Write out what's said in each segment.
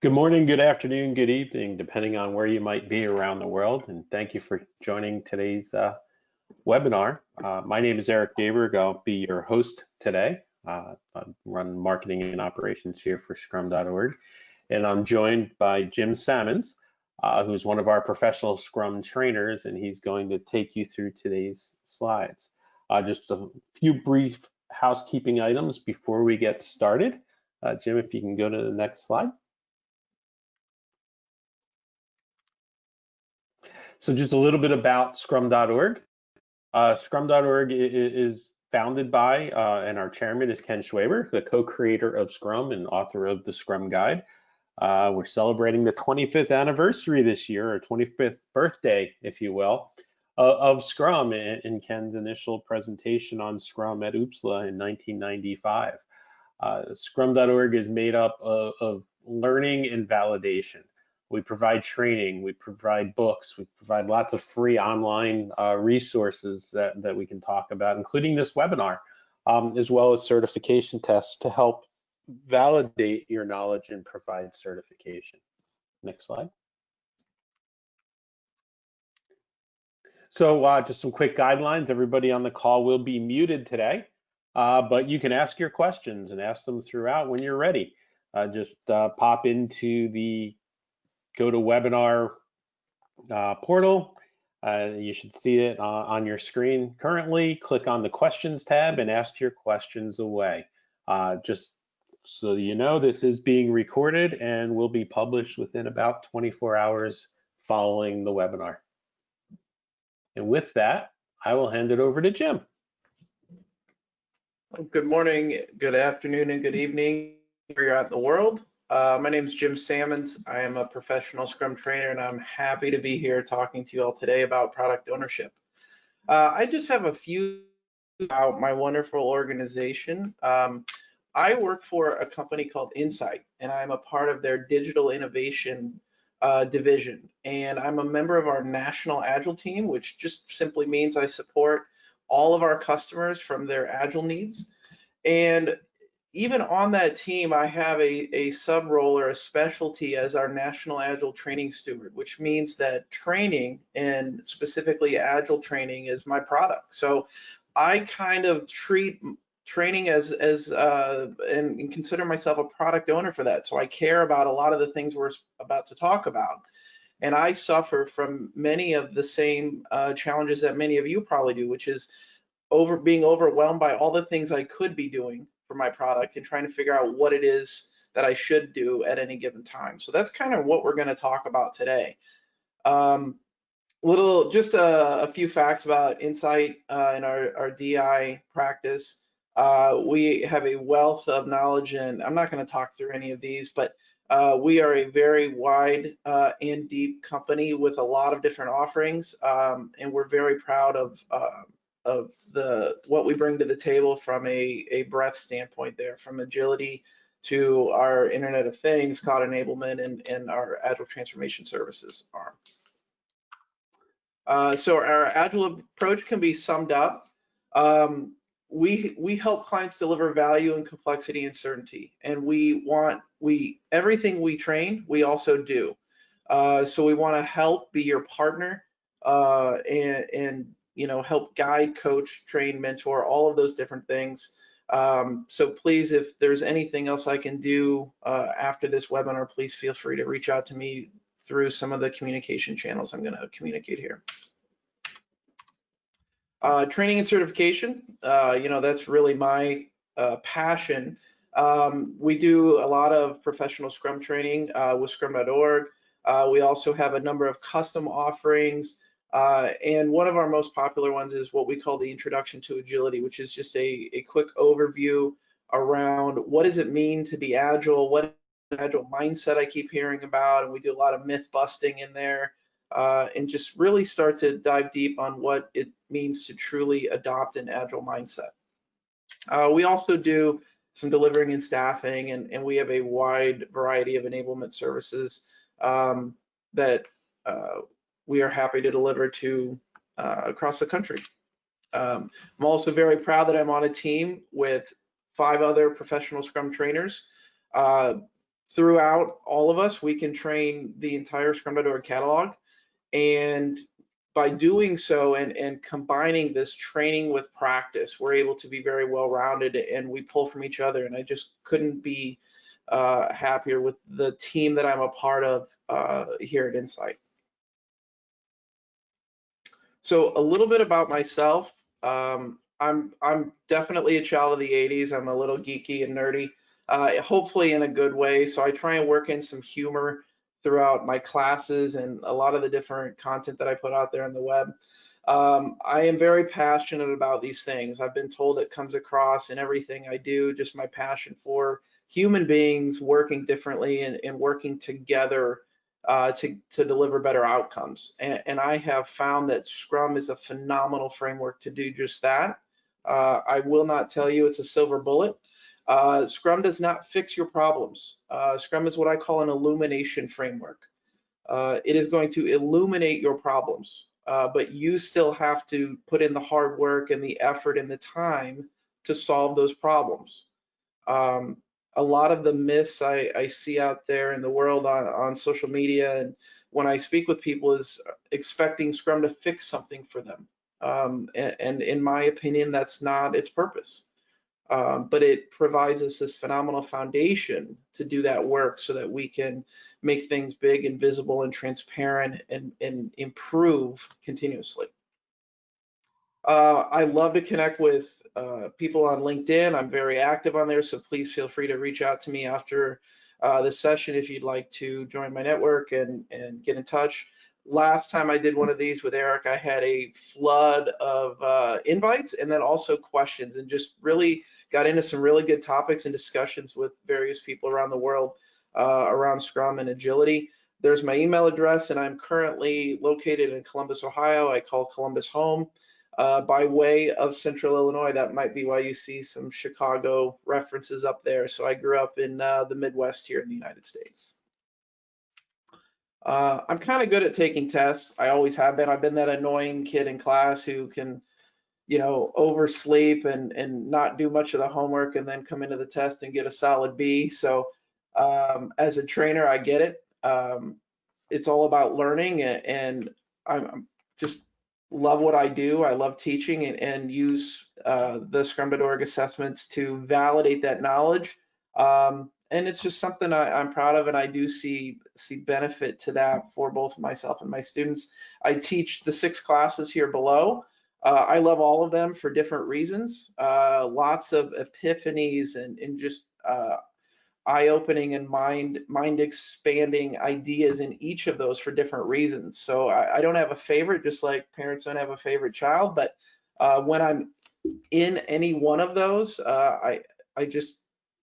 Good morning, good afternoon, good evening, depending on where you might be around the world. And thank you for joining today's webinar. My name is Eric Gaberg. I'll be your host today. I run marketing and operations here for Scrum.org. And I'm joined by Jim Sammons, who's one of our professional Scrum trainers, and he's going to take you through today's slides. Just a few brief housekeeping items before we get started. Jim, if you can go to the next slide. So just a little bit about Scrum.org. Scrum.org is founded by, and our chairman is Ken Schwaber, the co-creator of Scrum and author of the Scrum Guide. We're celebrating the 25th anniversary this year, or 25th birthday, if you will, of Scrum in Ken's initial presentation on Scrum at UPSLA in 1995. Scrum.org is made up of learning and validation. We provide training, we provide books, we provide lots of free online resources that we can talk about, including this webinar, as well as certification tests to help validate your knowledge and provide certification. Next slide. So just some quick guidelines. Everybody on the call will be muted today, but you can ask your questions and ask them throughout when you're ready. Just pop into the GoToWebinar portal. You should see it on your screen currently. Click on the questions tab and ask your questions away. Just so you know, this is being recorded and will be published within about 24 hours following the webinar. And with that, I will hand it over to Jim. Good morning, good afternoon, and good evening where you're at in the world. My name is Jim Sammons. I am a professional Scrum trainer, and I'm happy to be here talking to you all today about product ownership. I just have a few about my wonderful organization. I work for a company called Insight, and I'm a part of their digital innovation division. And I'm a member of our national Agile team, which just simply means I support all of our customers from their Agile needs. And even on that team, I have a sub role or a specialty as our National Agile Training Steward, which means that training, and specifically Agile training, is my product. So I kind of treat training as and consider myself a product owner for that. So I care about a lot of the things we're about to talk about. And I suffer from many of the same challenges that many of you probably do, which is being overwhelmed by all the things I could be doing for my product and trying to figure out what it is that I should do at any given time. So that's kind of what we're going to talk about today. Just a few facts about Insight in our DI practice. We have a wealth of knowledge, and I'm not going to talk through any of these, but we are a very wide and deep company with a lot of different offerings, and we're very proud of what we bring to the table from a breadth standpoint there, from agility to our Internet of Things, cloud enablement, and our Agile Transformation Services arm. So our Agile approach can be summed up. We help clients deliver value and complexity and certainty, and everything we train, we also do. So we want to help be your partner and help guide, coach, train, mentor, all of those different things. So please, if there's anything else I can do after this webinar, please feel free to reach out to me through some of the communication channels I'm going to communicate here. Training and certification, that's really my passion. We do a lot of professional Scrum training with Scrum.org. We also have a number of custom offerings. And one of our most popular ones is what we call the Introduction to Agility, which is just a quick overview around what does it mean to be Agile, what Agile mindset I keep hearing about, and we do a lot of myth busting in there, and just really start to dive deep on what it means to truly adopt an Agile mindset. We also do some delivering and staffing, and we have a wide variety of enablement services that we are happy to deliver to across the country. I'm also very proud that I'm on a team with 5 other professional Scrum trainers. throughout all of us, we can train the entire Scrum.org catalog. And by doing so and combining this training with practice, we're able to be very well-rounded, and we pull from each other. And I just couldn't be happier with the team that I'm a part of here at Insight. So a little bit about myself. I'm definitely a child of the 80s. I'm a little geeky and nerdy, hopefully in a good way. So I try and work in some humor throughout my classes and a lot of the different content that I put out there on the web. I am very passionate about these things. I've been told it comes across in everything I do, just my passion for human beings working differently and working together to deliver better outcomes. And I have found that Scrum is a phenomenal framework to do just that. I will not tell you it's a silver bullet. Scrum does not fix your problems. Scrum is what I call an illumination framework. It is going to illuminate your problems, but you still have to put in the hard work and the effort and the time to solve those problems. A lot of the myths I see out there in the world on social media and when I speak with people is expecting Scrum to fix something for them. And in my opinion, that's not its purpose. But it provides us this phenomenal foundation to do that work so that we can make things big and visible and transparent and improve continuously. I love to connect with people on LinkedIn. I'm very active on there, so please feel free to reach out to me after this session if you'd like to join my network and get in touch. Last time I did one of these with Eric, I had a flood of invites and then also questions, and just really got into some really good topics and discussions with various people around the world around Scrum and agility. There's my email address, and I'm currently located in Columbus, Ohio. I call Columbus home. By way of Central Illinois. That might be why you see some Chicago references up there. So I grew up in the Midwest here in the United States. I'm kind of good at taking tests. I always have been. I've been that annoying kid in class who can, you know, oversleep and not do much of the homework and then come into the test and get a solid B. So as a trainer, I get it. It's all about learning, and I'm just love what I do. I love teaching and use the Scrum.org assessments to validate that knowledge. And it's just something I'm proud of, and I do see benefit to that for both myself and my students. I teach the 6 classes here below. I love all of them for different reasons. Lots of epiphanies and just eye-opening and mind expanding ideas in each of those for different reasons. So I don't have a favorite, just like parents don't have a favorite child, but when I'm in any one of those, I just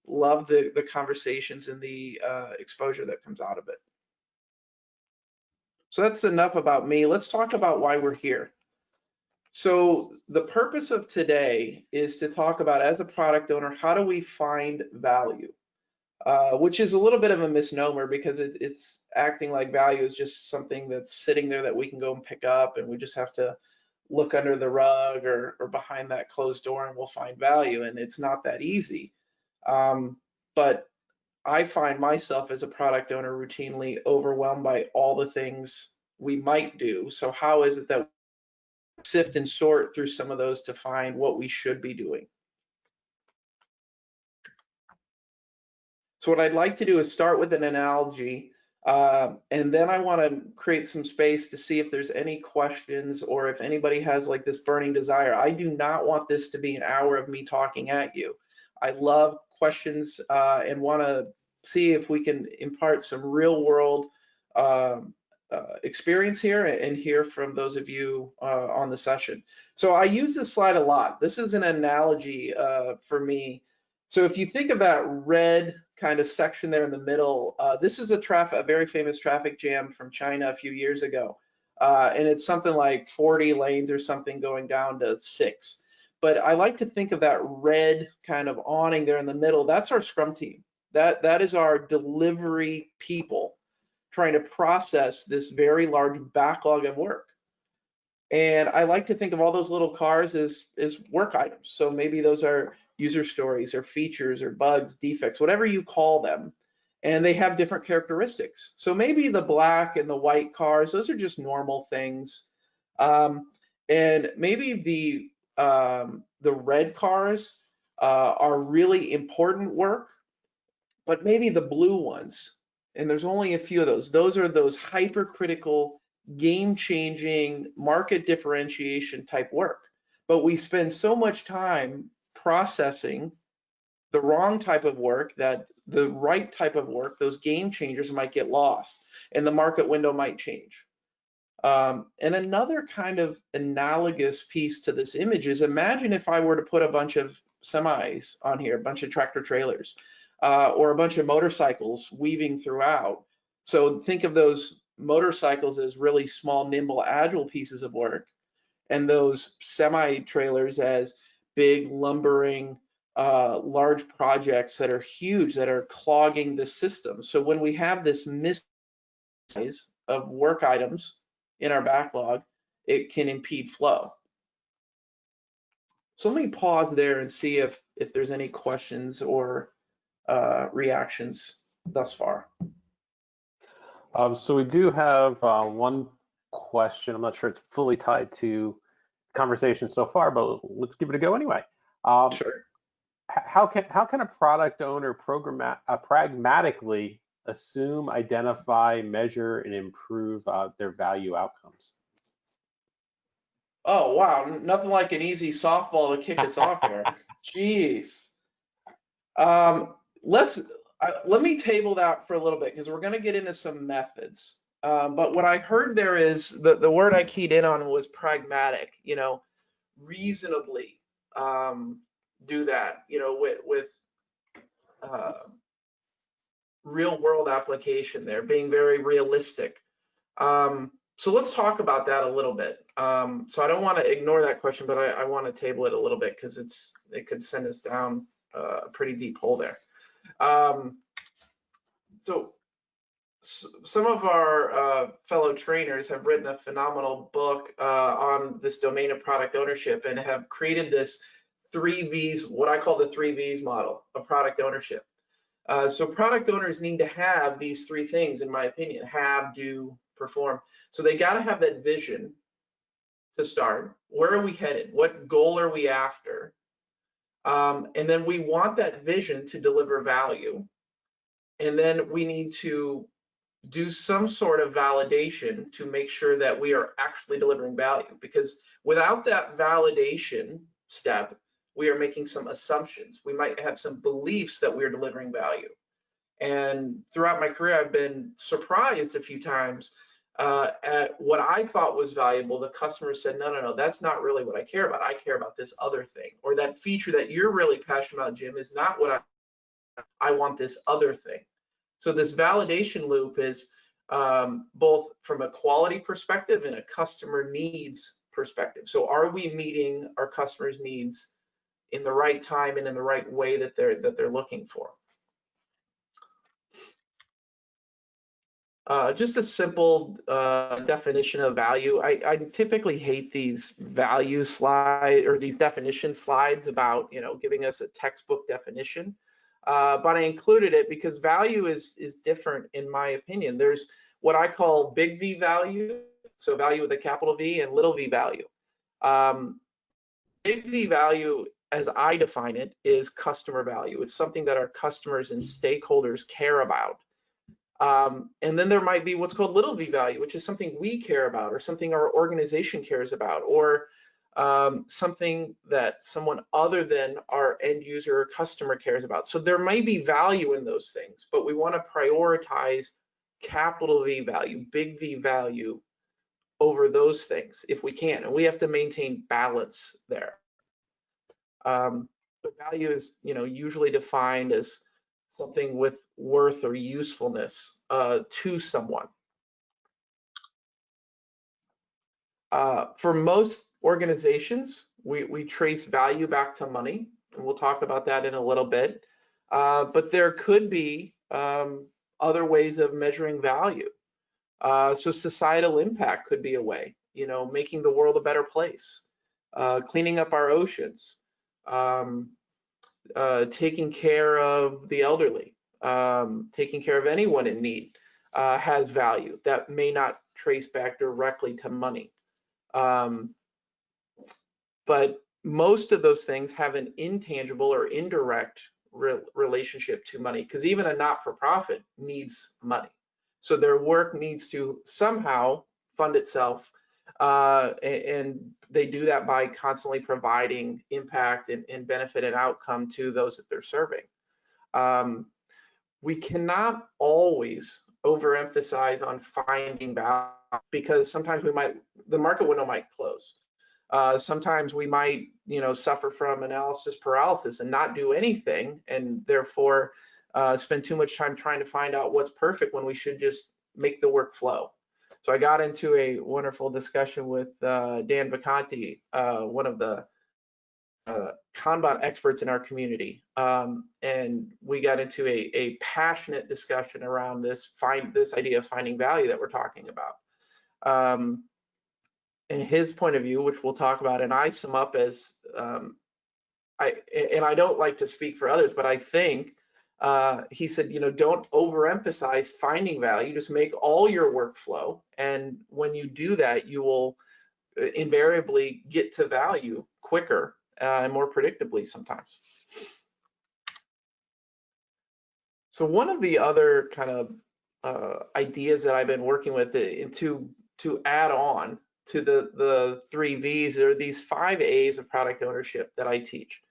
love the conversations and the exposure that comes out of it. So that's enough about me. Let's talk about why we're here. So the purpose of today is to talk about, as a product owner, how do we find value? Which is a little bit of a misnomer, because it's acting like value is just something that's sitting there that we can go and pick up, and we just have to look under the rug or behind that closed door and we'll find value. And it's not that easy. But I find myself as a product owner routinely overwhelmed by all the things we might do. So how is it that we sift and sort through some of those to find what we should be doing? So what I'd like to do is start with an analogy, and then I want to create some space to see if there's any questions or if anybody has like this burning desire. I do not want this to be an hour of me talking at you. I love questions and want to see if we can impart some real world experience here and hear from those of you on the session. So I use this slide a lot. This is an analogy for me. So if you think of that red kind of section there in the middle, this is a very famous traffic jam from China a few years ago. And it's something like 40 lanes or something going down to 6. But I like to think of that red kind of awning there in the middle. That's our Scrum team. That is our delivery people trying to process this very large backlog of work. And I like to think of all those little cars as work items. So maybe those are user stories or features or bugs, defects, whatever you call them. and they have different characteristics. So maybe the black and the white cars, those are just normal things. And maybe the red cars are really important work, but maybe the blue ones, and there's only a few of those are those hypercritical, game-changing, market differentiation type work. But we spend so much time processing the wrong type of work that the right type of work, those game changers, might get lost and the market window might change. And another kind of analogous piece to this image is, imagine if I were to put a bunch of semis on here, a bunch of tractor trailers, or a bunch of motorcycles weaving throughout. So think of those motorcycles as really small, nimble, agile pieces of work, and those semi trailers as big, lumbering, large projects that are huge, that are clogging the system. So when we have this missize of work items in our backlog, it can impede flow. So let me pause there and see if there's any questions or reactions thus far. So we do have one question. I'm not sure it's fully tied to conversation so far, but let's give it a go anyway. Sure. How can a product owner pragmatically assume, identify, measure, and improve their value outcomes? Oh, wow. Nothing like an easy softball to kick us off here. Jeez. Let me table that for a little bit, because we're going to get into some methods. But what I heard there is the word I keyed in on was pragmatic. Reasonably do that. With real world application there, being very realistic. So let's talk about that a little bit. So I don't want to ignore that question, but I want to table it a little bit, because it could send us down a pretty deep hole there. So some of our fellow trainers have written a phenomenal book on this domain of product ownership, and have created this 3Vs, what I call the 3Vs model of product ownership. So product owners need to have these three things, in my opinion: have, do, perform. So they got to have that vision to start. Where are we headed? What goal are we after? And then we want that vision to deliver value. And then we need to do some sort of validation to make sure that we are actually delivering value. Because without that validation step, we are making some assumptions. We might have some beliefs that we're delivering value. And throughout my career, I've been surprised a few times at what I thought was valuable. The customer said, no, that's not really what I care about. I care about this other thing. Or that feature that you're really passionate about, Jim, is not what I want, this other thing. So this validation loop is both from a quality perspective and a customer needs perspective. So are we meeting our customers' needs in the right time and in the right way that they're looking for? Just a simple definition of value. I typically hate these value slide or these definition slides about giving us a textbook definition, but I included it because value is different in my opinion. There's what I call big V value, so value with a capital V, and little v value. Big V value, as I define it, is customer value. It's something that our customers and stakeholders care about. And then there might be what's called little v value, which is something we care about, or something our organization cares about, or something that someone other than our end user or customer cares about. So there may be value in those things, but we want to prioritize capital V value, big V value over those things if we can. And we have to maintain balance there. But value is usually defined as something with worth or usefulness to someone. For most organizations, we trace value back to money, and we'll talk about that in a little bit. But there could be other ways of measuring value. So societal impact could be a way, making the world a better place, cleaning up our oceans, taking care of the elderly, taking care of anyone in need has value that may not trace back directly to money. But most of those things have an intangible or indirect relationship to money, because even a not-for-profit needs money. So their work needs to somehow fund itself, and they do that by constantly providing impact and benefit and outcome to those that they're serving. We cannot always overemphasize on finding value, because sometimes the market window might close. Sometimes we might, suffer from analysis paralysis and not do anything, and therefore spend too much time trying to find out what's perfect when we should just make the work flow. So I got into a wonderful discussion with Dan Vacanti, one of the Kanban experts in our community, and we got into a passionate discussion around this idea of finding value that we're talking about. In his point of view, which we'll talk about, and I sum up as I don't like to speak for others, but I think he said, don't overemphasize finding value. Just make all your work flow, and when you do that, you will invariably get to value quicker and more predictably sometimes. So one of the other kind of ideas that I've been working with to add on to the 3 V's, there are these 5 A's of product ownership that I teach.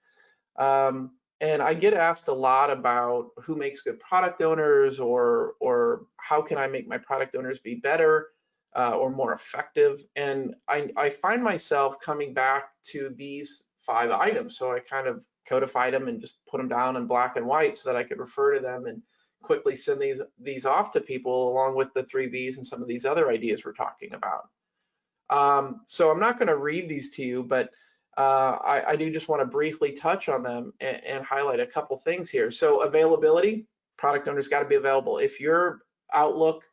And I get asked a lot about who makes good product owners, or how can I make my product owners be better or more effective. And I find myself coming back to these 5 items. So I kind of codified them and just put them down in black and white so that I could refer to them and quickly send these off to people, along with the 3 V's and some of these other ideas we're talking about. So I'm not going to read these to you, but I do just want to briefly touch on them and highlight a couple things here. So availability, product owners got to be available. If your Outlook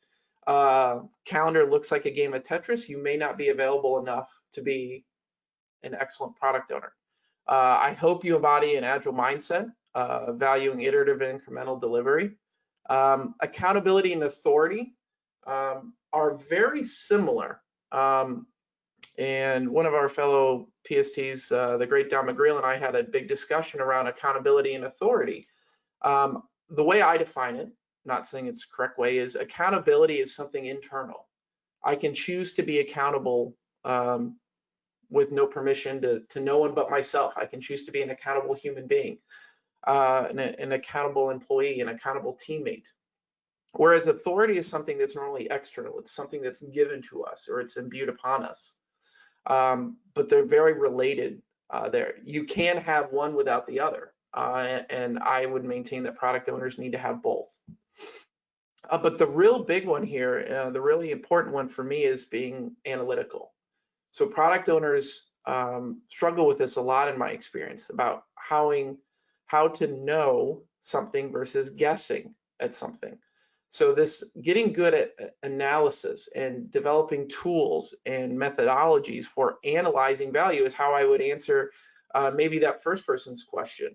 calendar looks like a game of Tetris, you may not be available enough to be an excellent product owner. I hope you embody an agile mindset, valuing iterative and incremental delivery. Accountability and authority are very similar. And one of our fellow PSTs, the great Don McGreal, and I had a big discussion around accountability and authority. The way I define it, not saying it's the correct way, is accountability is something internal. I can choose to be accountable with no permission to no one but myself. I can choose to be an accountable human being, an accountable employee, an accountable teammate. Whereas authority is something that's normally external. It's something that's given to us, or it's imbued upon us. But they're very related there. You can have one without the other. And I would maintain that product owners need to have both. But the real big one here, the really important one for me, is being analytical. So product owners struggle with this a lot in my experience, about how to know something versus guessing at something. So this getting good at analysis and developing tools and methodologies for analyzing value is how I would answer maybe that first person's question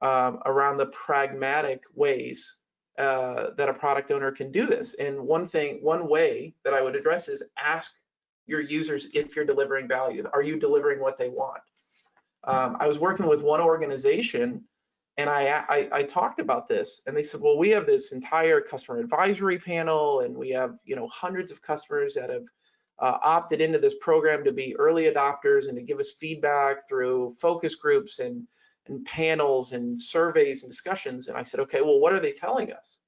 around the pragmatic ways that a product owner can do this. And one way that I would address is ask your users if you're delivering value. Are you delivering what they want? I was working with one organization, and I talked about this, and they said, well, we have this entire customer advisory panel, and we have hundreds of customers that have opted into this program to be early adopters and to give us feedback through focus groups and panels and surveys and discussions. And I said, okay, well, what are they telling us?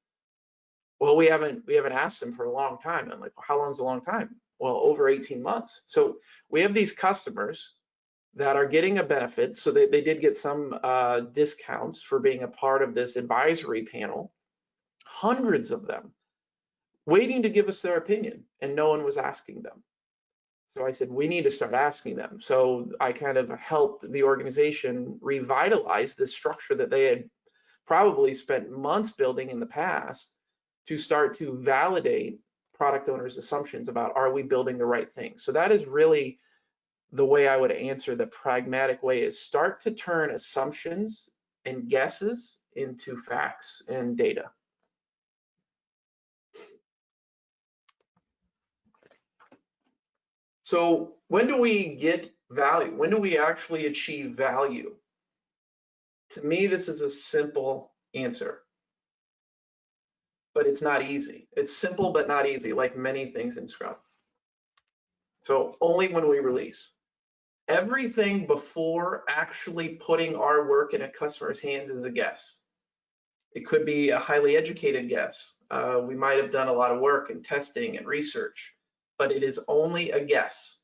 Well, we haven't asked them for a long time. I'm like, well, how long is a long time? Well, over 18 months. So we have these customers that are getting a benefit. So they did get some discounts for being a part of this advisory panel, hundreds of them waiting to give us their opinion, and no one was asking them. So I said, we need to start asking them. So I kind of helped the organization revitalize this structure that they had probably spent months building in the past, to start to validate product owners' assumptions about, are we building the right thing? So that is really the way I would answer. The pragmatic way is start to turn assumptions and guesses into facts and data. So when do we get value? When do we actually achieve value? To me, this is a simple answer, but it's not easy. It's simple, but not easy, like many things in Scrum. So only when we release. Everything before actually putting our work in a customer's hands is a guess. It could be a highly educated guess. We might have done a lot of work and testing and research, but it is only a guess.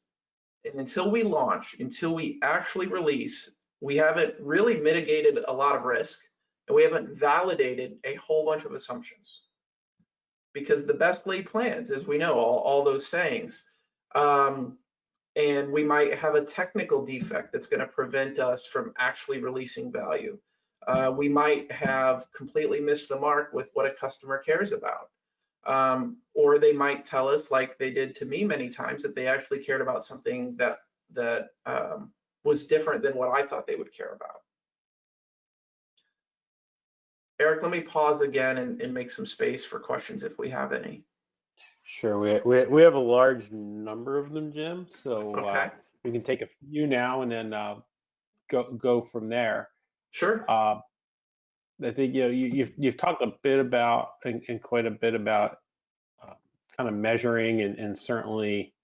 And until we launch, until we actually release, we haven't really mitigated a lot of risk, and we haven't validated a whole bunch of assumptions. Because the best laid plans, as we know, all those sayings, and we might have a technical defect that's going to prevent us from actually releasing value. We might have completely missed the mark with what a customer cares about. Or they might tell us, like they did to me many times, that they actually cared about something that was different than what I thought they would care about. Eric, let me pause again and make some space for questions if we have any. Sure, we have a large number of them, Jim. So Okay. we can take a few now and then go from there. Sure. I think you've talked a bit about and quite a bit about kind of measuring and certainly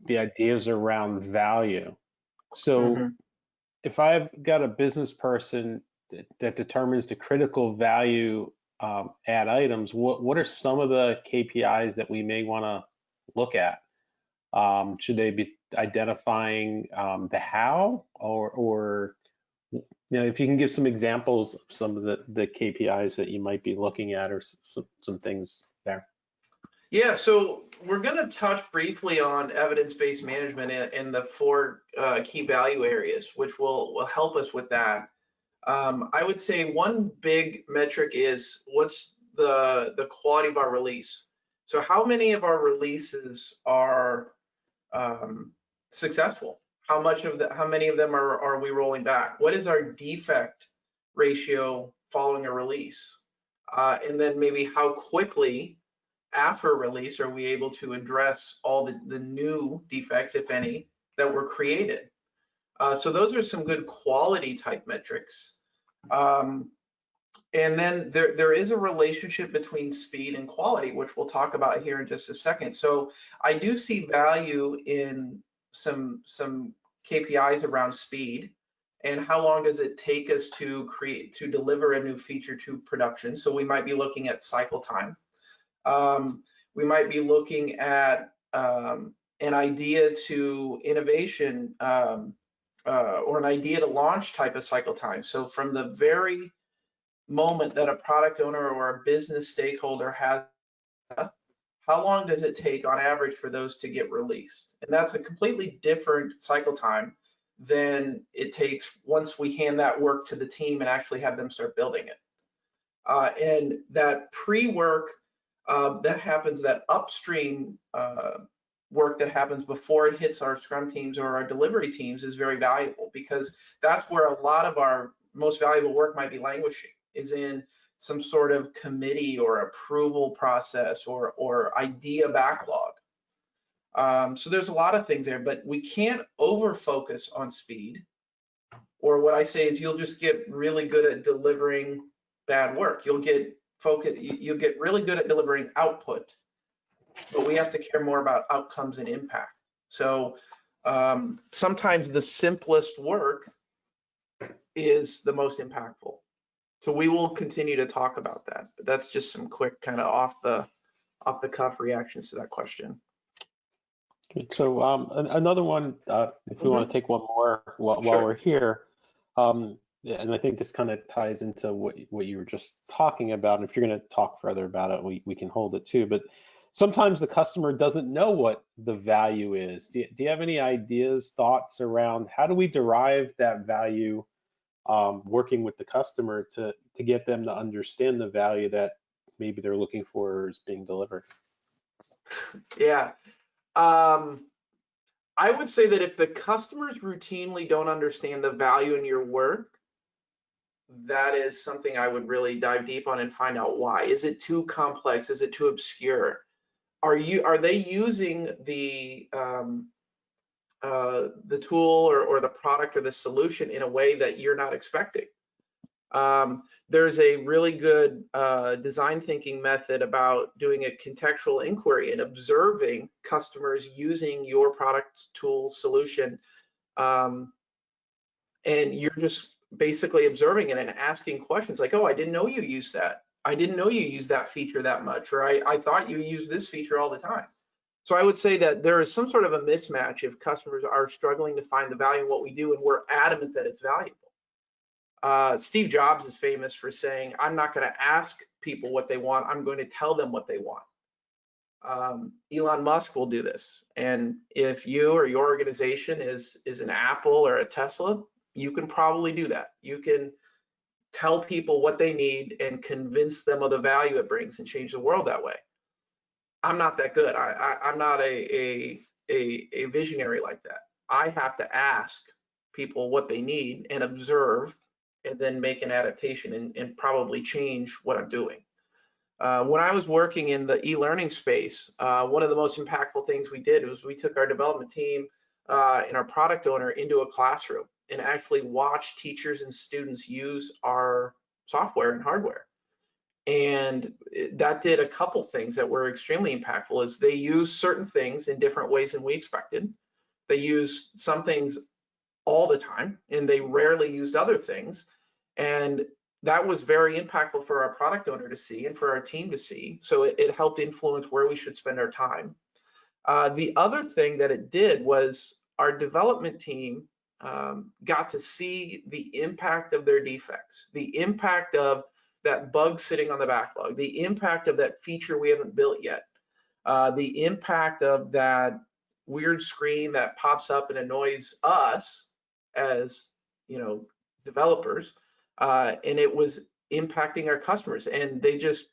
the ideas around value. So if I've got a business person that determines the critical value add items, what are some of the KPIs that we may want to look at? Should they be identifying the how, or if you can give some examples of some of the KPIs that you might be looking at, or some things there. Yeah, so we're going to touch briefly on evidence-based management and the four key value areas, which will help us with that. I would say one big metric is what's the quality of our release. So how many of our releases are successful? How many of them are we rolling back? What is our defect ratio following a release? And then maybe how quickly after release are we able to address all the new defects, if any, that were created? So those are some good quality type metrics. And then there is a relationship between speed and quality, which we'll talk about here in just a second. So I do see value in some KPIs around speed and how long does it take us to deliver a new feature to production. So we might be looking at cycle time. We might be looking at an idea to innovation or an idea to launch type of cycle time. So from the very moment that a product owner or a business stakeholder has, how long does it take on average for those to get released? And that's a completely different cycle time than it takes once we hand that work to the team and actually have them start building it. And that pre-work that happens, that upstream work that happens before it hits our Scrum teams or our delivery teams is very valuable, because that's where a lot of our most valuable work might be languishing, is in some sort of committee or approval process or idea backlog. So there's a lot of things there, but we can't over focus on speed, or what I say is you'll just get really good at delivering bad work. You'll get really good at delivering output, but we have to care more about outcomes and impact. So sometimes the simplest work is the most impactful. So we will continue to talk about that, but that's just some quick kind of off the cuff reactions to that question. So another one, if we want to take one more while we're here, and I think this kind of ties into what you were just talking about. And if you're going to talk further about it, we can hold it too. But sometimes the customer doesn't know what the value is. Do you have any ideas, thoughts around how do we derive that value, working with the customer to get them to understand the value that maybe they're looking for is being delivered? Yeah. I would say that if the customers routinely don't understand the value in your work, that is something I would really dive deep on and find out why. Is it too complex? Is it too obscure? are they using the tool or the product or the solution in a way that you're not expecting? There's a really good design thinking method about doing a contextual inquiry and observing customers using your product, tool, solution, and you're just basically observing it and asking questions like, oh, I didn't know you used that. I didn't know you used that feature that much, or I thought you used this feature all the time. So I would say that there is some sort of a mismatch if customers are struggling to find the value in what we do and we're adamant that it's valuable. Steve Jobs is famous for saying, I'm not going to ask people what they want, I'm going to tell them what they want. Elon Musk will do this. And if you or your organization is an Apple or a Tesla, you can probably do that. You can tell people what they need and convince them of the value it brings and change the world that way. I'm not that good. I'm not a visionary like that. I have to ask people what they need and observe and then make an adaptation and probably change what I'm doing. When I was working in the e-learning space, one of the most impactful things we did was we took our development team and our product owner into a classroom and actually watched teachers and students use our software and hardware. And that did a couple things that were extremely impactful. Is they used certain things in different ways than we expected. They used some things all the time, and they rarely used other things. And that was very impactful for our product owner to see and for our team to see. So it helped influence where we should spend our time. The other thing that it did was our development team got to see the impact of their defects, the impact of that bug sitting on the backlog, the impact of that feature we haven't built yet, the impact of that weird screen that pops up and annoys us as developers, and it was impacting our customers, and they just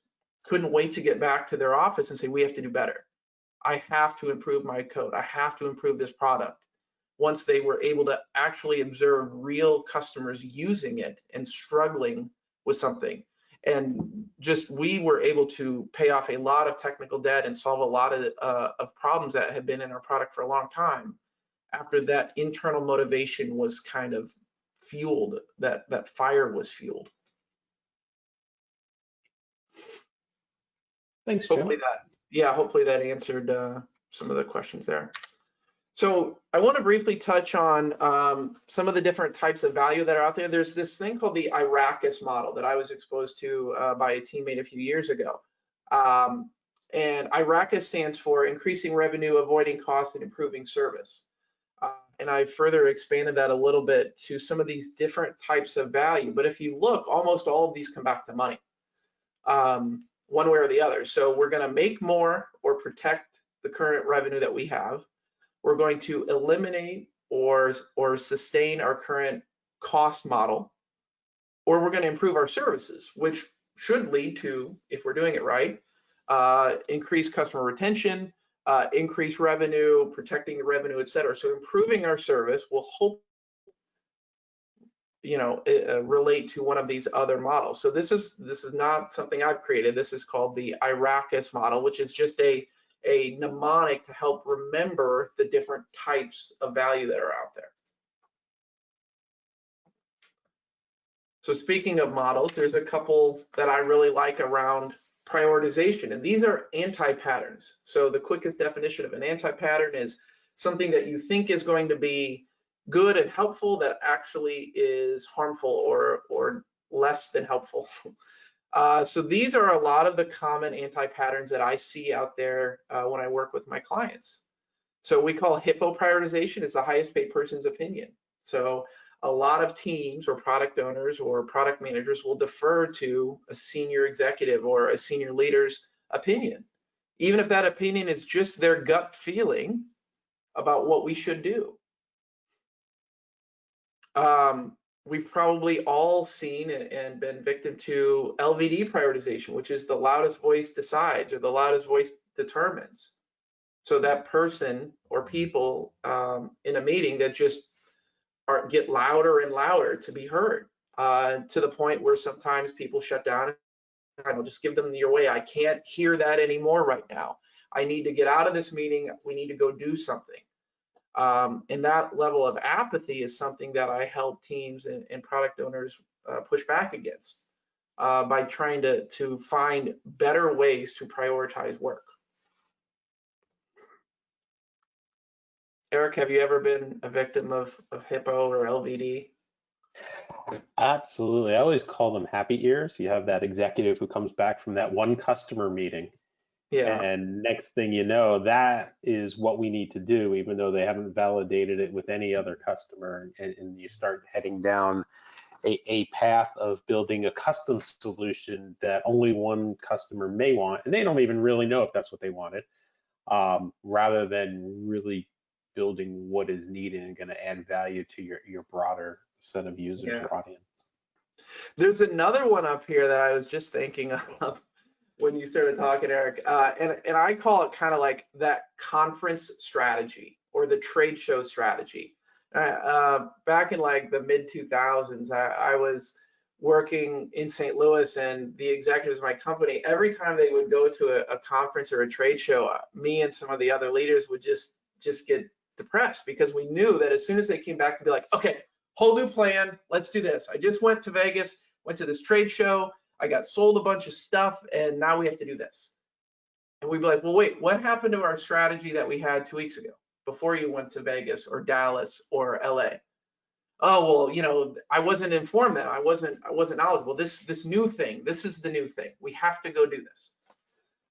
couldn't wait to get back to their office and say, we have to do better. I have to improve my code. I have to improve this product. Once they were able to actually observe real customers using it and struggling with something, and just we were able to pay off a lot of technical debt and solve a lot of problems that had been in our product for a long time after that internal motivation was kind of fueled, that fire was fueled. Thanks, Jim. Hopefully that answered some of the questions there. So I want to briefly touch on some of the different types of value that are out there. There's this thing called the IRACIS model that I was exposed to by a teammate a few years ago. And IRACIS stands for increasing revenue, avoiding cost, and improving service. And I further expanded that a little bit to some of these different types of value. But if you look, almost all of these come back to money, one way or the other. So we're going to make more or protect the current revenue that we have. We're going to eliminate or sustain our current cost model, or we're going to improve our services, which should lead to, if we're doing it right, increased customer retention, increased revenue, protecting the revenue, et cetera. So improving our service will hope, relate to one of these other models. So this is not something I've created. This is called the IRACIS model, which is just a mnemonic to help remember the different types of value that are out there. So speaking of models, there's a couple that I really like around prioritization, and these are anti-patterns. So the quickest definition of an anti-pattern is something that you think is going to be good and helpful that actually is harmful or less than helpful. So these are a lot of the common anti-patterns that I see out there when I work with my clients. So we call HIPPO prioritization is the highest paid person's opinion. So a lot of teams or product owners or product managers will defer to a senior executive or a senior leader's opinion, even if that opinion is just their gut feeling about what we should do. We've probably all seen and been victim to LVD prioritization, which is the loudest voice decides or the loudest voice determines. So that person or people in a meeting that just get louder and louder to be heard, to the point where sometimes people shut down. I'll just give them your way. I can't hear that anymore right now. I need to get out of this meeting. We need to go do something. And that level of apathy is something that I help teams and product owners push back against by trying to find better ways to prioritize work. Eric, have you ever been a victim of HIPPO or LVD? Absolutely. I always call them happy ears. You have that executive who comes back from that one customer meeting, Yeah, and next thing you know, that is what we need to do, even though they haven't validated it with any other customer. And you start heading down a path of building a custom solution that only one customer may want, and they don't even really know if that's what they wanted, rather than really building what is needed and going to add value to your broader set of users yeah. or audience. There's another one up here that I was just thinking of when you started talking, Eric, and I call it kind of like that conference strategy or the trade show strategy. Back in like the mid 2000s, I was working in St. Louis, and the executives of my company, every time they would go to a conference or a trade show, me and some of the other leaders would just get depressed, because we knew that as soon as they came back to be like, okay, whole new plan, let's do this. I just went to Vegas, went to this trade show, I got sold a bunch of stuff, and now we have to do this. And we'd be like, well, wait, what happened to our strategy that we had 2 weeks ago before you went to Vegas or Dallas or LA? Oh, well, you know, I wasn't informed then. I wasn't knowledgeable. This new thing, this is the new thing. We have to go do this.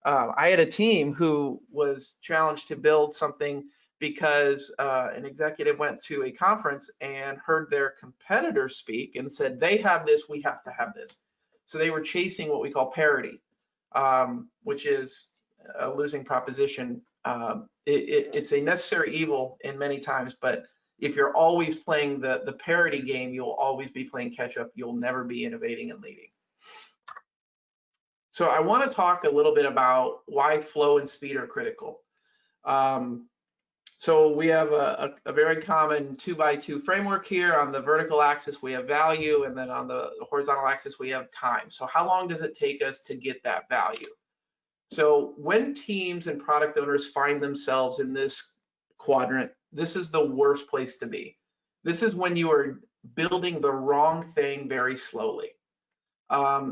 I had a team who was challenged to build something because an executive went to a conference and heard their competitors speak and said, they have this, we have to have this. So they were chasing what we call parity, which is a losing proposition. It's a necessary evil in many times, but if you're always playing the parity game, you'll always be playing catch up. You'll never be innovating and leading. So I want to talk a little bit about why flow and speed are critical. So we have a very common 2x2 framework here. On the vertical axis, we have value, and then on the horizontal axis, we have time. So how long does it take us to get that value? So when teams and product owners find themselves in this quadrant, this is the worst place to be. This is when you are building the wrong thing very slowly.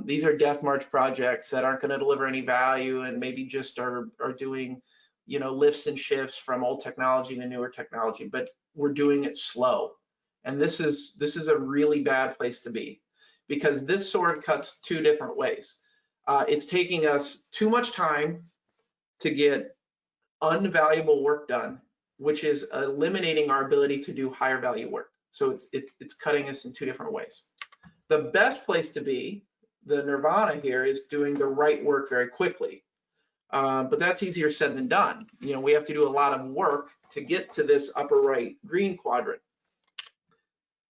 These are death march projects that aren't going to deliver any value, and maybe just are doing, you know, lifts and shifts from old technology to newer technology, but we're doing it slow. And this is a really bad place to be, because this sword cuts two different ways. It's taking us too much time to get unvaluable work done, which is eliminating our ability to do higher value work. So it's cutting us in two different ways. The best place to be, the nirvana here, is doing the right work very quickly. But that's easier said than done. You know, we have to do a lot of work to get to this upper right green quadrant.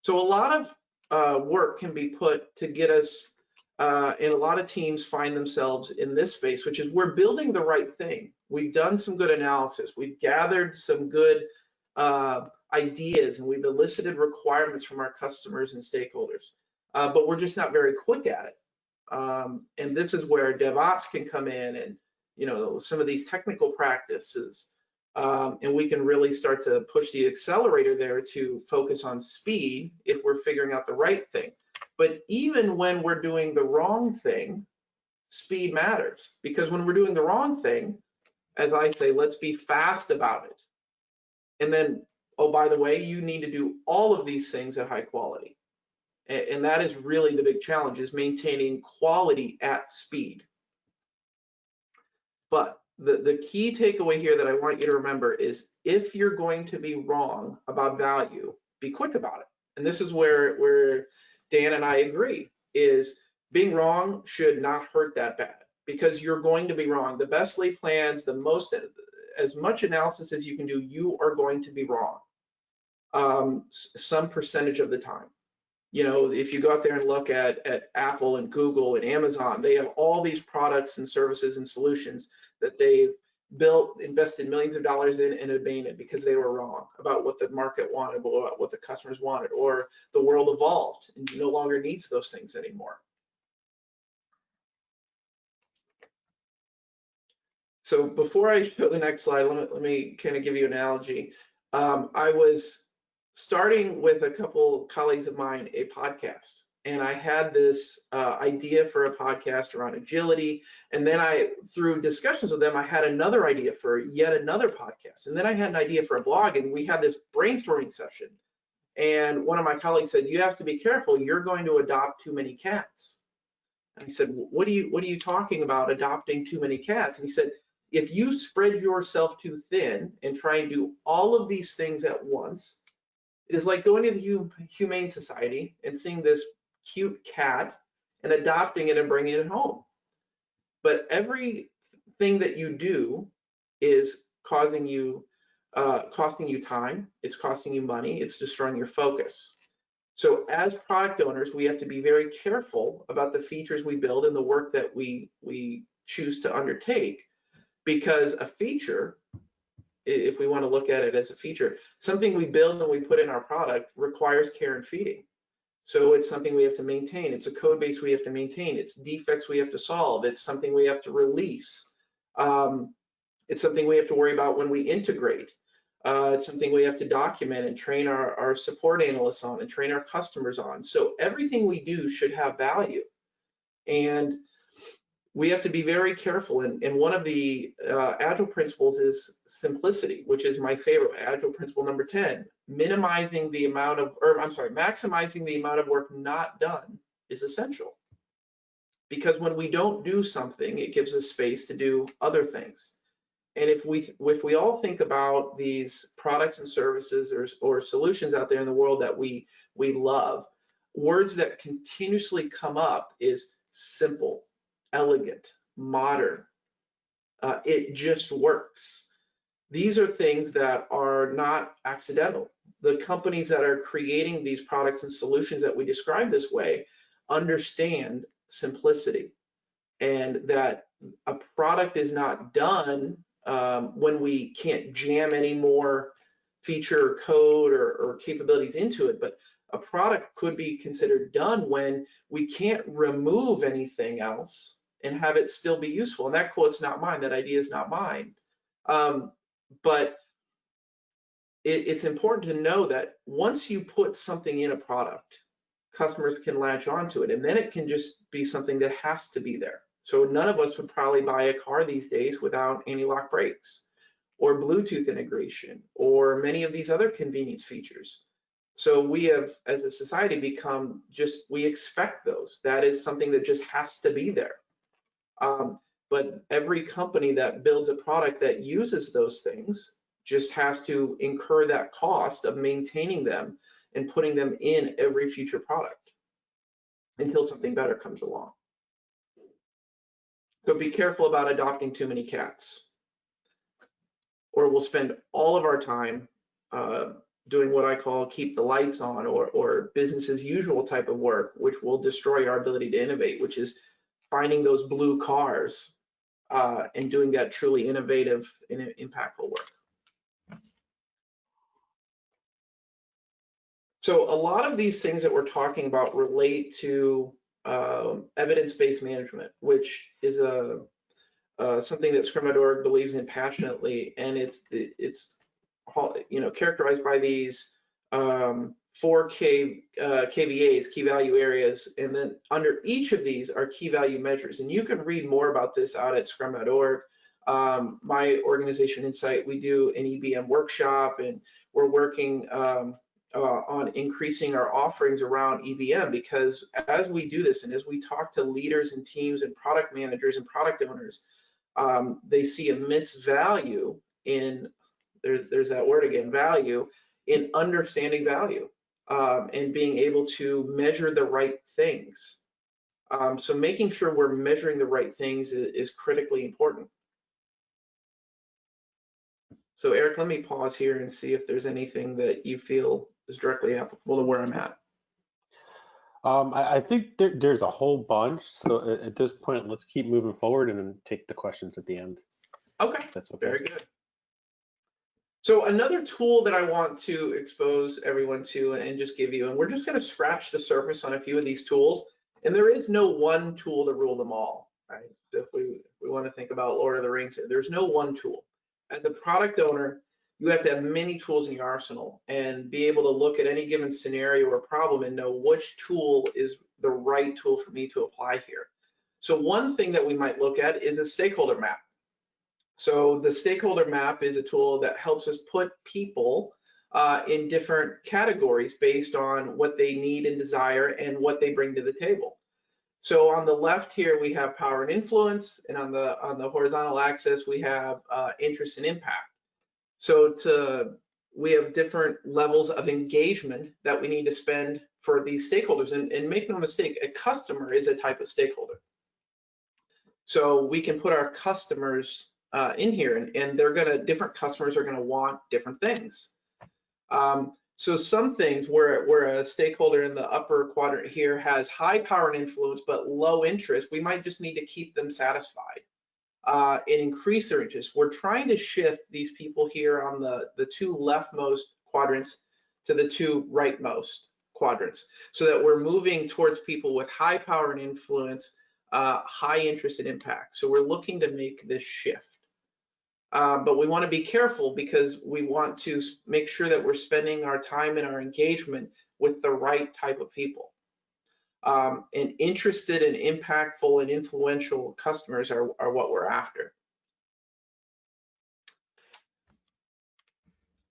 So a lot of work can be put to get us, and a lot of teams find themselves in this space, which is we're building the right thing. We've done some good analysis. We've gathered some good ideas, and we've elicited requirements from our customers and stakeholders. But we're just not very quick at it. And this is where DevOps can come in, and, you know, some of these technical practices, and we can really start to push the accelerator there to focus on speed if we're figuring out the right thing. But even when we're doing the wrong thing, speed matters, because when we're doing the wrong thing, as I say, let's be fast about it. And then, oh, by the way, you need to do all of these things at high quality. And that is really the big challenge, is maintaining quality at speed. But the key takeaway here that I want you to remember is, if you're going to be wrong about value, be quick about it. And this is where Dan and I agree, is being wrong should not hurt that bad, because you're going to be wrong. The best laid plans, as much analysis as you can do, you are going to be wrong some percentage of the time. You know, if you go out there and look at Apple and Google and Amazon, they have all these products and services and solutions that they've built, invested millions of dollars in, and abandoned because they were wrong about what the market wanted, about what the customers wanted, or the world evolved and no longer needs those things anymore. So before I show the next slide, let me kind of give you an analogy. I was starting with a couple colleagues of mine a podcast, and I had this idea for a podcast around agility. And then through discussions with them, I had another idea for yet another podcast. And then I had an idea for a blog, and we had this brainstorming session. And one of my colleagues said, "You have to be careful. You're going to adopt too many cats." And I said, what are you talking about, adopting too many cats? And he said, if you spread yourself too thin and try and do all of these things at once, it is like going to the Humane Society and seeing this cute cat and adopting it and bringing it home. But everything that you do is costing you time, it's costing you money, it's destroying your focus. So as product owners, we have to be very careful about the features we build and the work that we choose to undertake, because a feature, if we want to look at it as a feature, something we build and we put in our product requires care and feeding. So it's something we have to maintain. It's a code base we have to maintain. It's defects we have to solve. It's something we have to release. It's something we have to worry about when we integrate. It's something we have to document and train our support analysts on and train our customers on. So everything we do should have value. And we have to be very careful. And one of the Agile principles is simplicity, which is my favorite. Agile principle number 10, maximizing the amount of work not done is essential. Because when we don't do something, it gives us space to do other things. And if we all think about these products and services or solutions out there in the world that we love, words that continuously come up is simple, elegant, modern. It just works. These are things that are not accidental. The companies that are creating these products and solutions that we describe this way understand simplicity, and that a product is not done when we can't jam any more feature code or capabilities into it, but a product could be considered done when we can't remove anything else and have it still be useful. And that quote's not mine, that idea is not mine. But it's important to know that once you put something in a product, customers can latch onto it, and then it can just be something that has to be there. So none of us would probably buy a car these days without anti-lock brakes or Bluetooth integration or many of these other convenience features. So we have, as a society, become we expect those. That is something that just has to be there. But every company that builds a product that uses those things just has to incur that cost of maintaining them and putting them in every future product until something better comes along. So be careful about adopting too many cats, or we'll spend all of our time doing what I call keep the lights on, or business as usual type of work, which will destroy our ability to innovate, which is finding those blue cars and doing that truly innovative and impactful work. So a lot of these things that we're talking about relate to evidence-based management, which is something that Scrum.org believes in passionately, and it's characterized by these 4 KVAs, key value areas, and then under each of these are key value measures. And you can read more about this out at Scrum.org. My organization Insight, we do an EBM workshop, and we're working on increasing our offerings around EBM, because as we do this and as we talk to leaders and teams and product managers and product owners, they see immense value in, there's that word again, value, in understanding value and being able to measure the right things. So making sure we're measuring the right things is critically important. So Eric, let me pause here and see if there's anything that you feel is directly applicable to where I'm at. I think there's a whole bunch. So at this point, let's keep moving forward and then take the questions at the end. Okay, that's okay. Very good. So another tool that I want to expose everyone to and just give you, and we're just going to scratch the surface on a few of these tools, and there is no one tool to rule them all. right? So if we want to think about Lord of the Rings, there's no one tool. As a product owner, you have to have many tools in your arsenal and be able to look at any given scenario or problem and know which tool is the right tool for me to apply here. So one thing that we might look at is a stakeholder map. So the stakeholder map is a tool that helps us put people in different categories based on what they need and desire and what they bring to the table. So on the left here, we have power and influence, and on the horizontal axis, we have interest and impact. So we have different levels of engagement that we need to spend for these stakeholders. And make no mistake, a customer is a type of stakeholder. So we can put our customers in here, and different customers are gonna want different things. So some things where a stakeholder in the upper quadrant here has high power and influence but low interest, we might just need to keep them satisfied and increase their interest. We're trying to shift these people here on the two leftmost quadrants to the two rightmost quadrants, so that we're moving towards people with high power and influence, high interest and impact. So we're looking to make this shift. But we want to be careful because we want to make sure that we're spending our time and our engagement with the right type of people. And interested and impactful and influential customers are what we're after.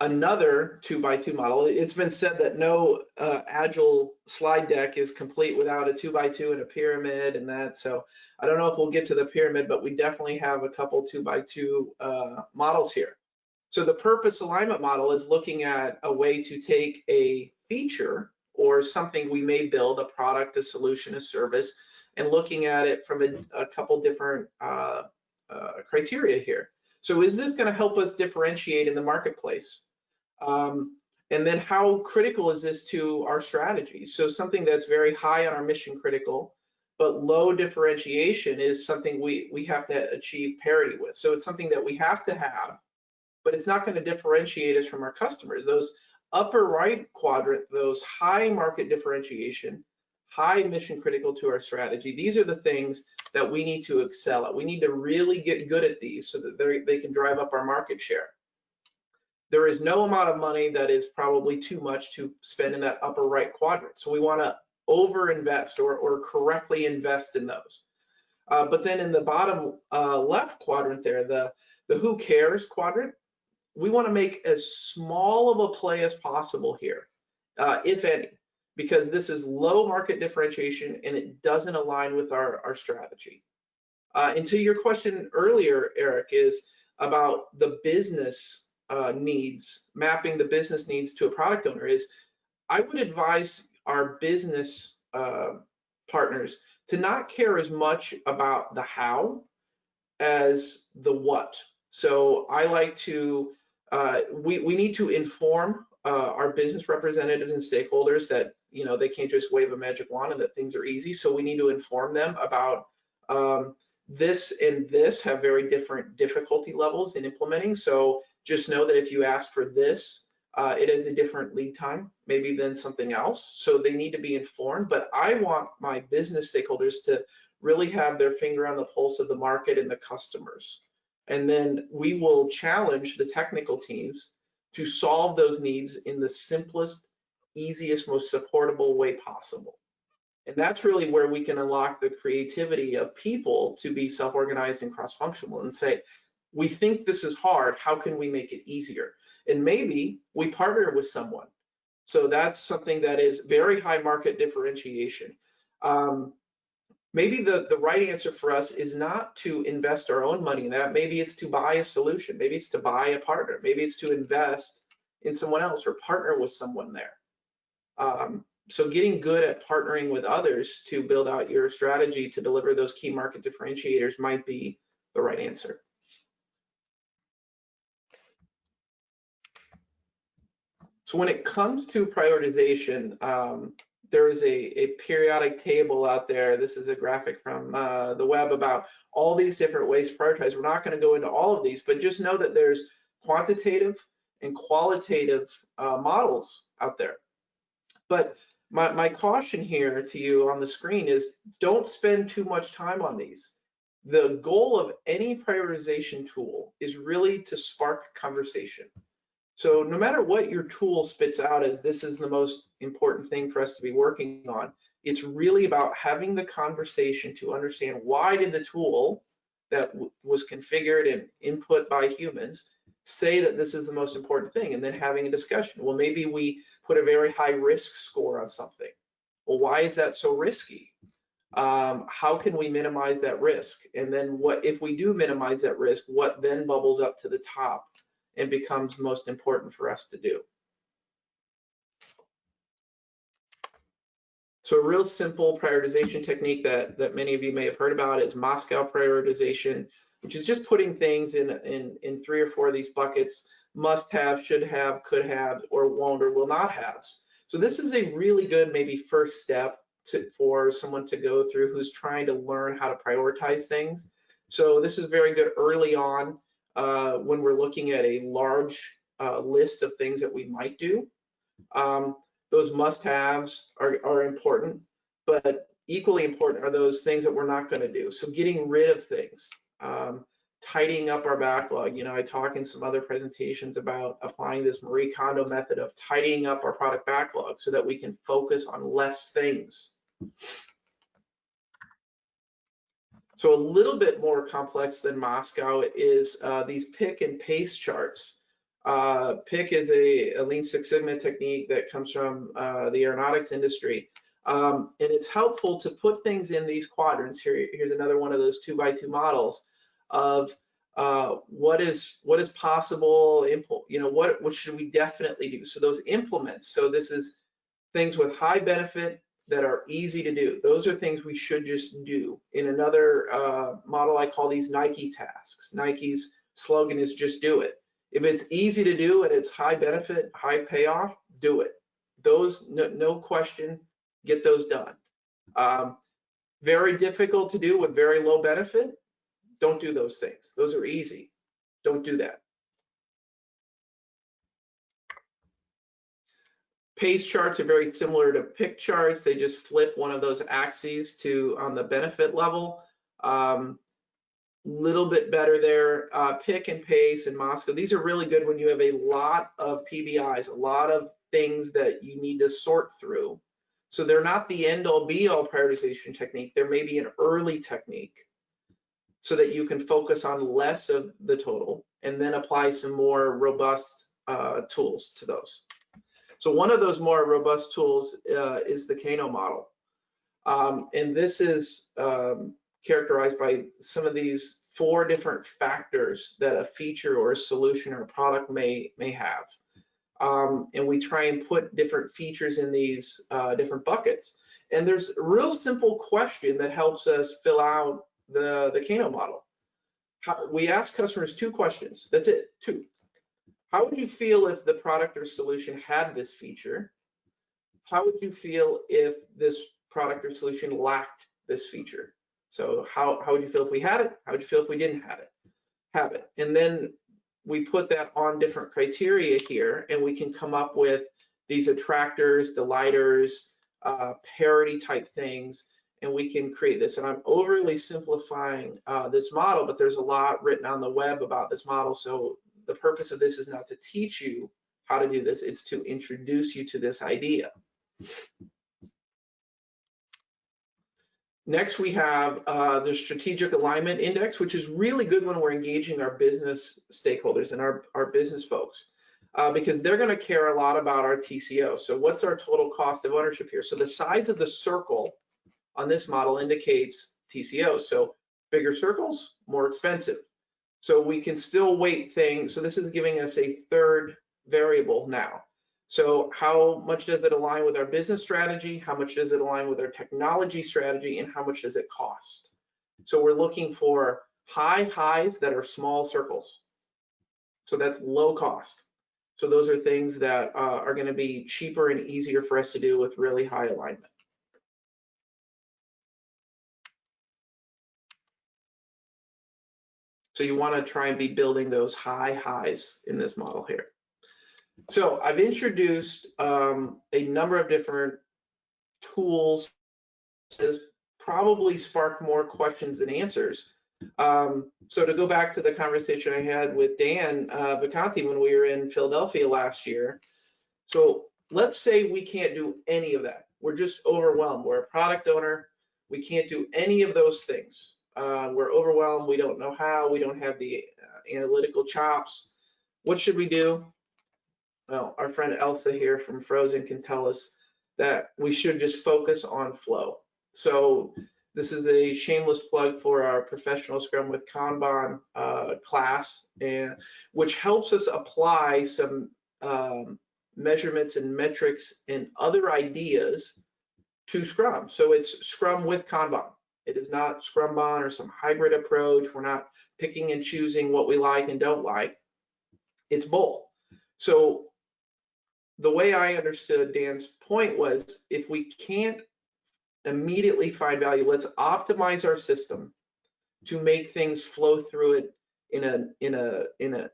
Another 2x2 model, it's been said that no agile slide deck is complete without a 2x2 and a pyramid and that. So I don't know if we'll get to the pyramid, but we definitely have a couple 2x2 models here. So the purpose alignment model is looking at a way to take a feature or something we may build, a product, a solution, a service, and looking at it from a couple different criteria here. So is this going to help us differentiate in the marketplace? And then how critical is this to our strategy? So something that's very high on our mission critical, but low differentiation is something we have to achieve parity with. So it's something that we have to have, but it's not going to differentiate us from our customers. Those upper right quadrant, those high market differentiation, high mission critical to our strategy, these are the things that we need to excel at. We need to really get good at these so that they can drive up our market share. There is no amount of money that is probably too much to spend in that upper right quadrant. So we want to over-invest or correctly invest in those. But then in the bottom left quadrant there, the who cares quadrant, we want to make as small of a play as possible here, if any, because this is low market differentiation and it doesn't align with our strategy. And to your question earlier, Eric, is about the business needs, mapping the business needs to a product owner, is I would advise our business partners to not care as much about the how as the what. So I like to, we need to inform our business representatives and stakeholders that, you know, they can't just wave a magic wand and that things are easy. So we need to inform them about this and this have very different difficulty levels in implementing. So just know that if you ask for this, it is a different lead time maybe than something else. So they need to be informed, but I want my business stakeholders to really have their finger on the pulse of the market and the customers. And then we will challenge the technical teams to solve those needs in the simplest, easiest, most supportable way possible. And that's really where we can unlock the creativity of people to be self-organized and cross-functional and say, we think this is hard, how can we make it easier? And maybe we partner with someone. So that's something that is very high market differentiation. Maybe the right answer for us is not to invest our own money in that. Maybe it's to buy a solution. Maybe it's to buy a partner. Maybe it's to invest in someone else or partner with someone there. So getting good at partnering with others to build out your strategy to deliver those key market differentiators might be the right answer. So when it comes to prioritization, there is a periodic table out there. This is a graphic from the web about all these different ways to prioritize. We're not going to go into all of these, but just know that there's quantitative and qualitative models out there. But my caution here to you on the screen is don't spend too much time on these. The goal of any prioritization tool is really to spark conversation. So no matter what your tool spits out as this is the most important thing for us to be working on, it's really about having the conversation to understand why did the tool that was configured and input by humans say that this is the most important thing, and then having a discussion. Well, maybe we put a very high risk score on something. Well, why is that so risky? How can we minimize that risk? And then what if we do minimize that risk, what then bubbles up to the top and becomes most important for us to do? So a real simple prioritization technique that many of you may have heard about is Moscow prioritization, which is just putting things in 3 or 4 of these buckets: must have, should have, could have, or won't or will not haves. So this is a really good maybe first step for someone to go through who's trying to learn how to prioritize things. So this is very good early on when we're looking at a large list of things that we might do. Those must-haves are important, but equally important are those things that we're not going to do. So getting rid of things, tidying up our backlog. You know, I talk in some other presentations about applying this Marie Kondo method of tidying up our product backlog so that we can focus on less things. So a little bit more complex than Moscow is these pick and paste charts. Pick is a Lean Six Sigma technique that comes from the aeronautics industry. And it's helpful to put things in these quadrants. Here's another one of those 2x2 models of what is possible, you know, what should we definitely do? So those implements, so this is things with high benefit that are easy to do. Those are things we should just do. In another model, I call these Nike tasks. Nike's slogan is just do it. If it's easy to do and it's high benefit, high payoff, do it. Those, no question, get those done. Very difficult to do with very low benefit, don't do those things. Those are easy. Don't do that. Pace charts are very similar to pick charts. They just flip one of those axes to on the benefit level. Little bit better there. Pick and pace and Moscow. These are really good when you have a lot of PBIs, a lot of things that you need to sort through. So they're not the end all be all prioritization technique. They're maybe an early technique so that you can focus on less of the total and then apply some more robust tools to those. So one of those more robust tools is the KANO model. And this is characterized by some of these 4 different factors that a feature or a solution or a product may have. And we try and put different features in these different buckets. And there's a real simple question that helps us fill out the KANO model. We ask customers 2 questions. That's it, 2. How would you feel if the product or solution had this feature? How would you feel if this product or solution lacked this feature? So how would you feel if we had it? How would you feel if we didn't have it? And then we put that on different criteria here, and we can come up with these attractors, delighters, parity type things, and we can create this. And I'm overly simplifying this model, but there's a lot written on the web about this model. So the purpose of this is not to teach you how to do this, it's to introduce you to this idea. Next, we have the Strategic Alignment Index, which is really good when we're engaging our business stakeholders and our business folks, because they're going to care a lot about our TCO. So what's our total cost of ownership here? So the size of the circle on this model indicates TCO. So bigger circles, more expensive. So we can still weight things. So this is giving us a third variable now. So how much does it align with our business strategy? How much does it align with our technology strategy? And how much does it cost? So we're looking for high highs that are small circles. So that's low cost. So those are things that are going to be cheaper and easier for us to do with really high alignment. So you want to try and be building those high highs in this model here. So I've introduced a number of different tools that probably spark more questions than answers. So to go back to the conversation I had with Dan Vacanti when we were in Philadelphia last year, so let's say we can't do any of that. We're just overwhelmed. We're a product owner. We can't do any of those things. We're overwhelmed. We don't know how. We don't have the analytical chops. What should we do? Well, our friend Elsa here from Frozen can tell us that we should just focus on flow. So this is a shameless plug for our professional Scrum with Kanban class, and which helps us apply some measurements and metrics and other ideas to Scrum. So it's Scrum with Kanban. It is not Scrumban or some hybrid approach. We're not picking and choosing what we like and don't like. It's both. So the way I understood Dan's point was, if we can't immediately find value, let's optimize our system to make things flow through it in an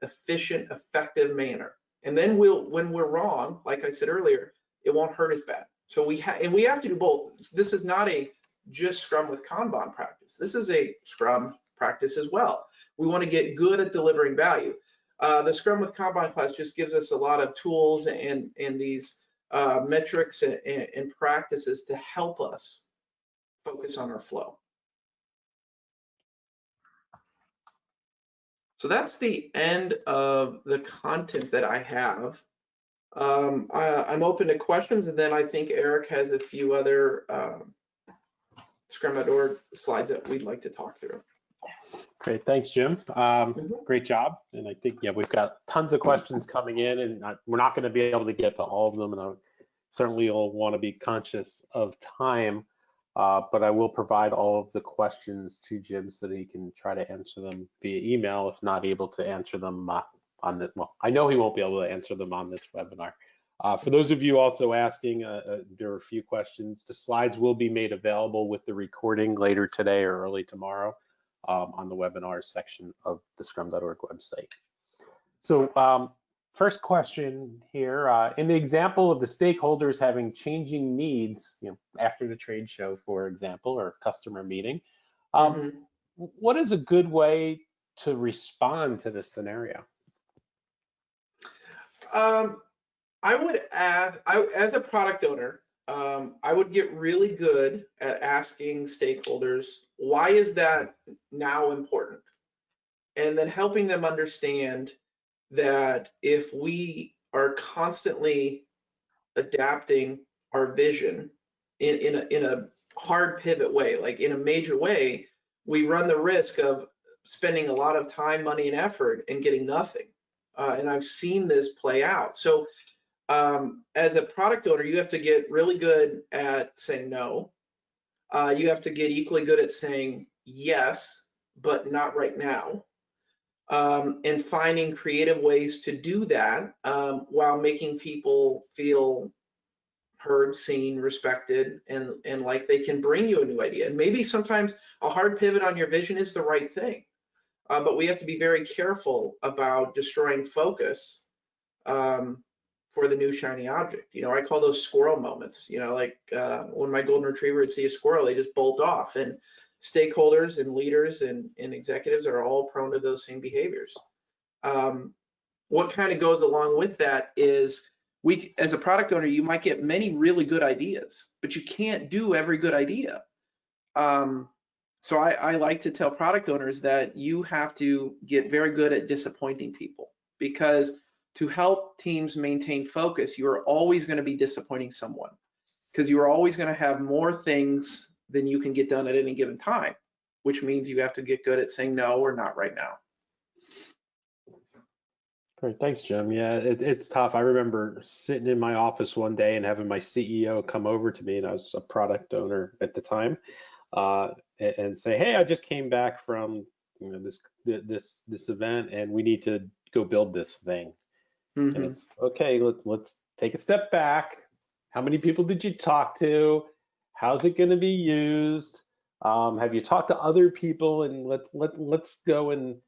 efficient, effective manner. And then when we're wrong, like I said earlier, it won't hurt as bad. So we have to do both. This is not a just Scrum with Kanban practice. This is a Scrum practice as well. We want to get good at delivering value. The Scrum with Kanban class just gives us a lot of tools and these metrics and practices to help us focus on our flow. So that's the end of the content that I have. I'm open to questions, and then I think Eric has a few other Scrum.org slides that we'd like to talk through. Great, thanks, Jim. Great job. And I think, yeah, we've got tons of questions coming in, and we're not going to be able to get to all of them, and I certainly will want to be conscious of time, but I will provide all of the questions to Jim so that he can try to answer them via email if not able to answer them on the, well, I know he won't be able to answer them on this webinar. For those of you also asking, there are a few questions. The slides will be made available with the recording later today or early tomorrow on the webinars section of the Scrum.org website. So first question here, in the example of the stakeholders having changing needs, after the trade show, for example, or customer meeting, what is a good way to respond to this scenario? I would ask, as a product owner, I would get really good at asking stakeholders, why is that now important? And then helping them understand that if we are constantly adapting our vision in a hard pivot way, like in a major way, we run the risk of spending a lot of time, money, and effort and getting nothing. And I've seen this play out. So as a product owner, you have to get really good at saying no. You have to get equally good at saying yes, but not right now. And finding creative ways to do that while making people feel heard, seen, respected, and like they can bring you a new idea. And maybe sometimes a hard pivot on your vision is the right thing, but we have to be very careful about destroying focus for the new shiny object. I call those squirrel moments. Like when my golden retriever would see a squirrel, they just bolt off. And stakeholders and leaders and executives are all prone to those same behaviors. What kind of goes along with that is, as a product owner, you might get many really good ideas, but you can't do every good idea. So I like to tell product owners that you have to get very good at disappointing people, because to help teams maintain focus, you are always going to be disappointing someone, because you are always going to have more things than you can get done at any given time, which means you have to get good at saying no or not right now. Great, thanks, Jim. Yeah, it's tough. I remember sitting in my office one day and having my CEO come over to me, and I was a product owner at the time, and say, "Hey, I just came back from this event, and we need to go build this thing." And it's okay. Let's take a step back. How many people did you talk to? How's it going to be used? Have you talked to other people? And let's go and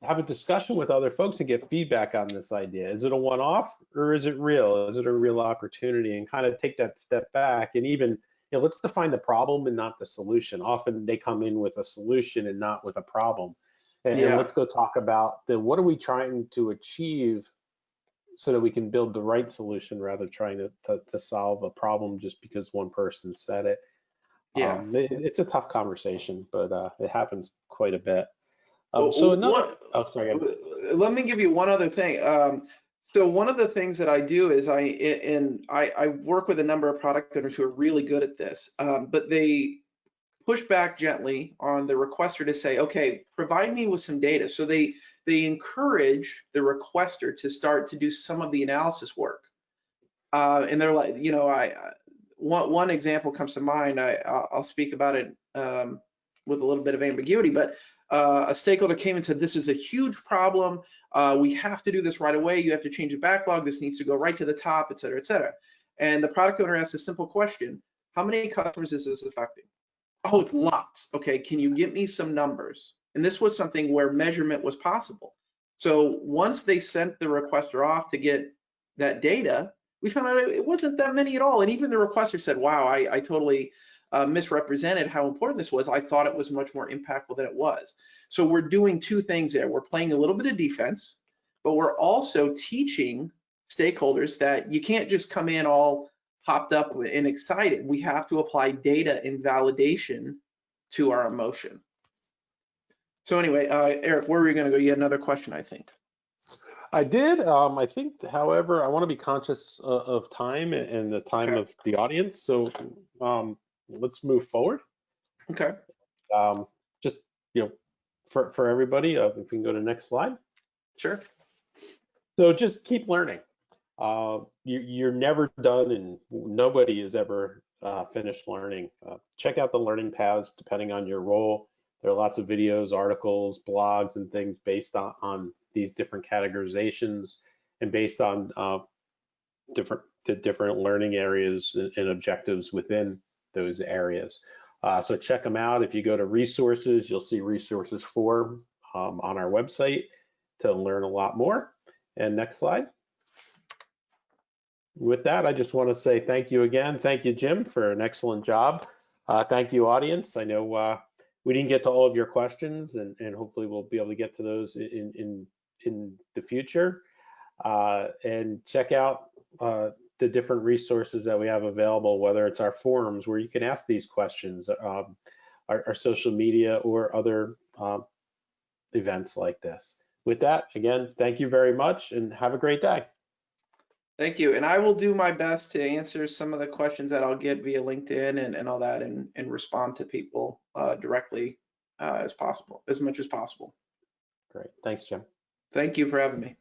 have a discussion with other folks and get feedback on this idea. Is it a one-off, or is it real? Is it a real opportunity? And kind of take that step back. And even let's define the problem and not the solution. Often they come in with a solution and not with a problem. And Yeah. let's go talk about what are we trying to achieve so that we can build the right solution rather than trying to solve a problem just because one person said it. Yeah. It's a tough conversation, but it happens quite a bit. So One, another, oh, sorry. let me give you one other thing. So one of the things that I do is I work with a number of product owners who are really good at this, but they push back gently on the requester to say, okay, provide me with some data. So they encourage the requester to start to do some of the analysis work. And they're like, you know, one example comes to mind. I'll speak about it with a little bit of ambiguity, but a stakeholder came and said, this is a huge problem. We have to do this right away. You have to change the backlog. This needs to go right to the top, et cetera, et cetera. And the product owner asked a simple question: how many customers is this affecting? Oh, it's lots. Okay, can you give me some numbers? And this was something where measurement was possible. So once they sent the requester off to get that data, we found out it wasn't that many at all. And even the requester said, wow, I totally misrepresented how important this was. I thought it was much more impactful than it was. So we're doing two things there. We're playing a little bit of defense, but we're also teaching stakeholders that you can't just come in all popped up and excited. We have to apply data and validation to our emotion. So anyway, Eric, where were you going to go? You had another question, I think. I did. I think, however, I want to be conscious of time and the time Okay. of the audience. So let's move forward. Okay. Just, for everybody, if we can go to the next slide. Sure. So just keep learning. You're never done, and nobody is ever finished learning. Check out the learning paths depending on your role. There are lots of videos, articles, blogs, and things based on these different categorizations and based on the different learning areas and objectives within those areas. So check them out. If you go to resources, you'll see resources for on our website to learn a lot more. And next slide. With that, I just want to say thank you again. Thank you, Jim, for an excellent job. Thank you, audience. I know we didn't get to all of your questions, and hopefully we'll be able to get to those in the future. And check out the different resources that we have available, whether it's our forums where you can ask these questions, our social media, or other events like this. With that, again, thank you very much and have a great day. Thank you. And I will do my best to answer some of the questions that I'll get via LinkedIn and all that, and respond to people directly as much as possible. Great. Thanks, Jim. Thank you for having me.